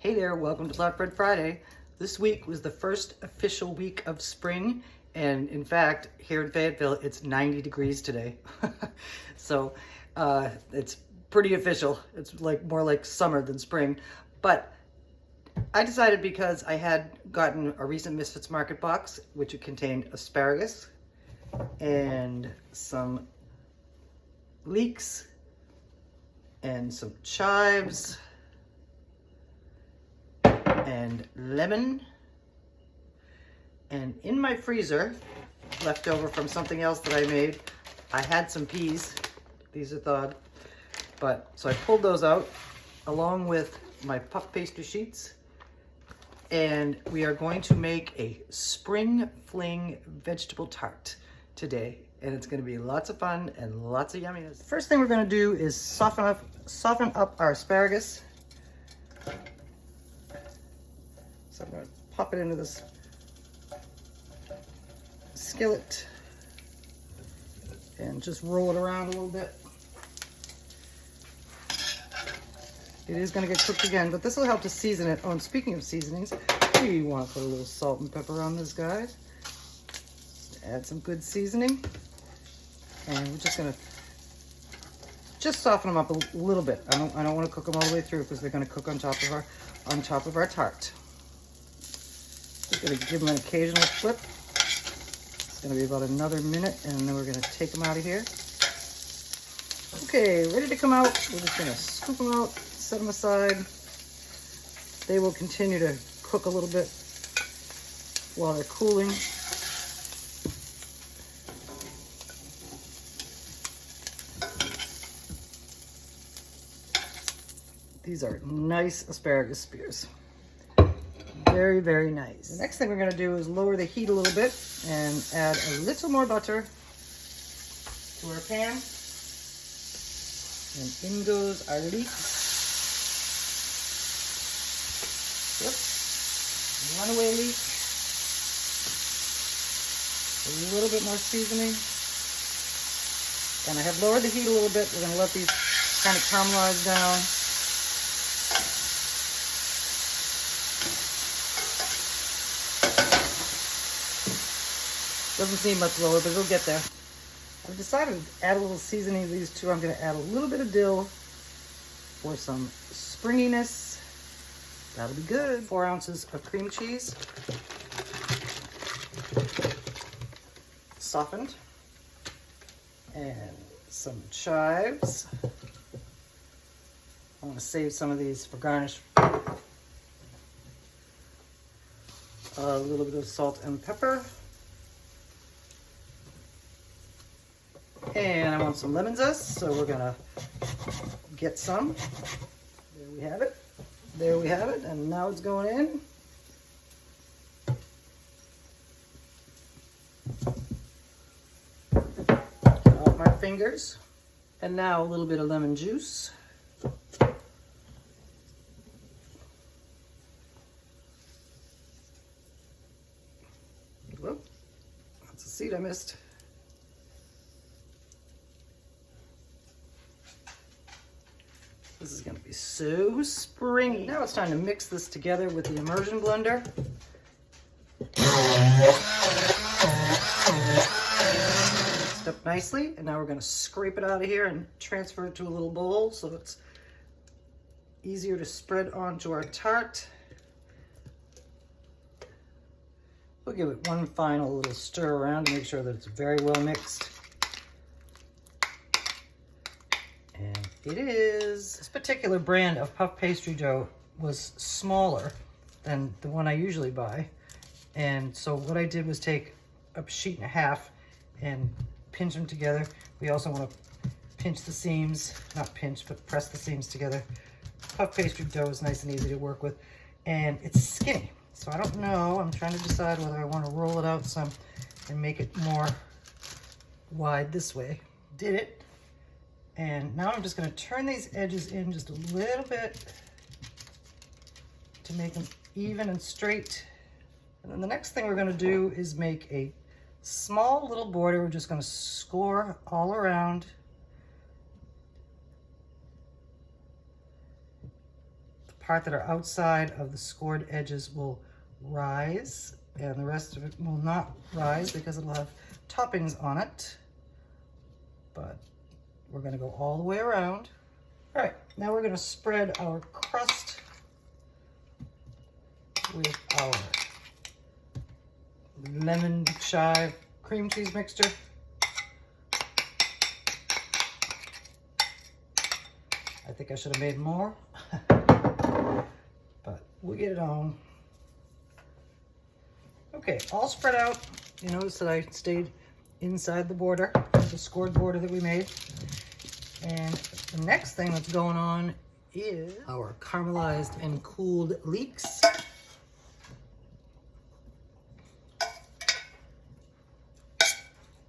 Hey there, welcome to Flatbread Friday. This week was the first official week of spring, and in fact, here in Fayetteville, it's 90 degrees today. So it's pretty official. It's like more like summer than spring. But I decided, because I had gotten a recent Misfits Market box, which contained asparagus and some leeks and some chives and lemon, and in my freezer, left over from something else that I made, I had some peas. These are thawed, but so I pulled those out along with my puff pastry sheets, and we are going to make a spring fling vegetable tart today, and it's going to be lots of fun and lots of yumminess. First thing we're going to do is soften up our asparagus. So I'm going to pop it into this skillet and just roll it around a little bit. It is going to get cooked again, but this will help to season it. Oh, and speaking of seasonings, we want to put a little salt and pepper on this, guys. Add some good seasoning. And we're just going to soften them up a little bit. I don't want to cook them all the way through, because they're going to cook on top of our tart. Just going to give them an occasional flip. It's going to be about another minute, and then we're going to take them out of here. Okay, ready to come out. We're just going to scoop them out, set them aside. They will continue to cook a little bit while they're cooling. These are nice asparagus spears. Very, very nice. The next thing we're going to do is lower the heat a little bit and add a little more butter to our pan. And in goes our leeks. Whoops. Runaway leek. A little bit more seasoning. And I have lowered the heat a little bit. We're going to let these kind of caramelize down. Doesn't seem much lower, but it'll get there. I've decided to add a little seasoning to these two. I'm going to add a little bit of dill for some springiness. That'll be good. 4 ounces of cream cheese. Softened. And some chives. I want to save some of these for garnish. A little bit of salt and pepper. And I want some lemon zest, so we're gonna get some. There we have it. There we have it, and now it's going in. Off my fingers. And now a little bit of lemon juice. Whoop, that's a seed I missed. This is going to be so springy. Now it's time to mix this together with the immersion blender. Mixed up nicely, and now we're going to scrape it out of here and transfer it to a little bowl so it's easier to spread onto our tart. We'll give it one final little stir around to make sure that it's very well mixed. And it is. This particular brand of puff pastry dough was smaller than the one I usually buy. And so what I did was take a sheet and a half and pinch them together. We also want to pinch the seams, not pinch, but press the seams together. Puff pastry dough is nice and easy to work with, and it's skinny. So I don't know, I'm trying to decide whether I want to roll it out some and make it more wide this way. Did it. And now I'm just going to turn these edges in just a little bit to make them even and straight. And then the next thing we're going to do is make a small little border. We're just going to score all around. part that are outside of the scored edges will rise, and the rest of it will not rise because it'll have toppings on it. But we're gonna go all the way around. All right, now we're gonna spread our crust with our lemon chive cream cheese mixture. I think I should have made more, but we'll get it on. Okay, all spread out. You notice that I stayed inside the border, the scored border that we made. And the next thing that's going on is our caramelized and cooled leeks.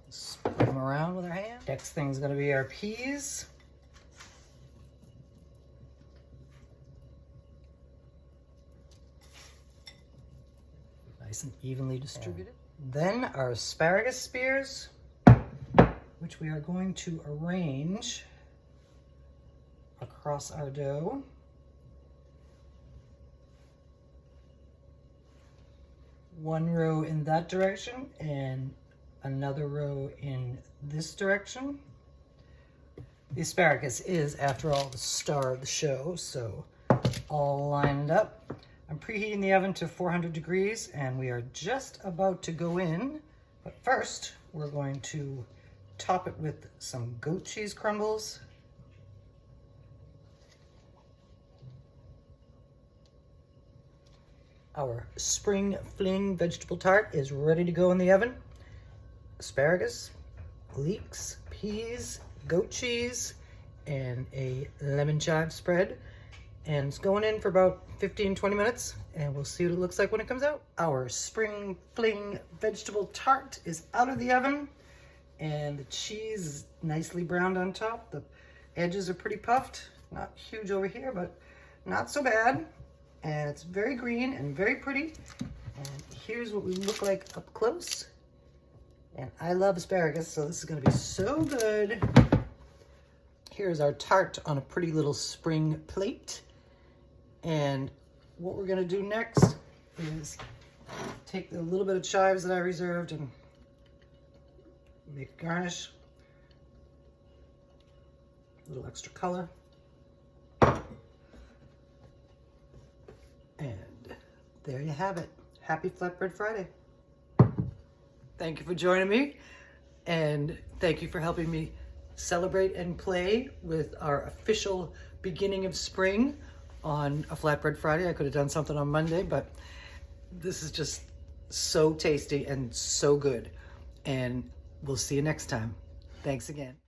Spread them around with our hand. Next thing's gonna be our peas. Nice and evenly distributed. Then our asparagus spears, which we are going to arrange across our dough. One row in that direction and another row in this direction. The asparagus is, after all, the star of the show, so all lined up. I'm preheating the oven to 400 degrees and we are just about to go in, but first we're going to top it with some goat cheese crumbles. Our spring fling vegetable tart is ready to go in the oven. Asparagus, leeks, peas, goat cheese, and a lemon chive spread. And it's going in for about 15-20 minutes, and we'll see what it looks like when it comes out. Our spring fling vegetable tart is out of the oven, and the cheese is nicely browned on top. The edges are pretty puffed, not huge over here, but not so bad. And it's very green and very pretty. And here's what we look like up close. And I love asparagus, so this is gonna be so good. Here's our tart on a pretty little spring plate. And what we're gonna do next is take the little bit of chives that I reserved and make a garnish. A little extra color. And there you have it. Happy Flatbread Friday. Thank you for joining me, and thank you for helping me celebrate and play with our official beginning of spring on a Flatbread Friday. I could have done something on Monday, but this is just so tasty and so good. And we'll see you next time. Thanks again.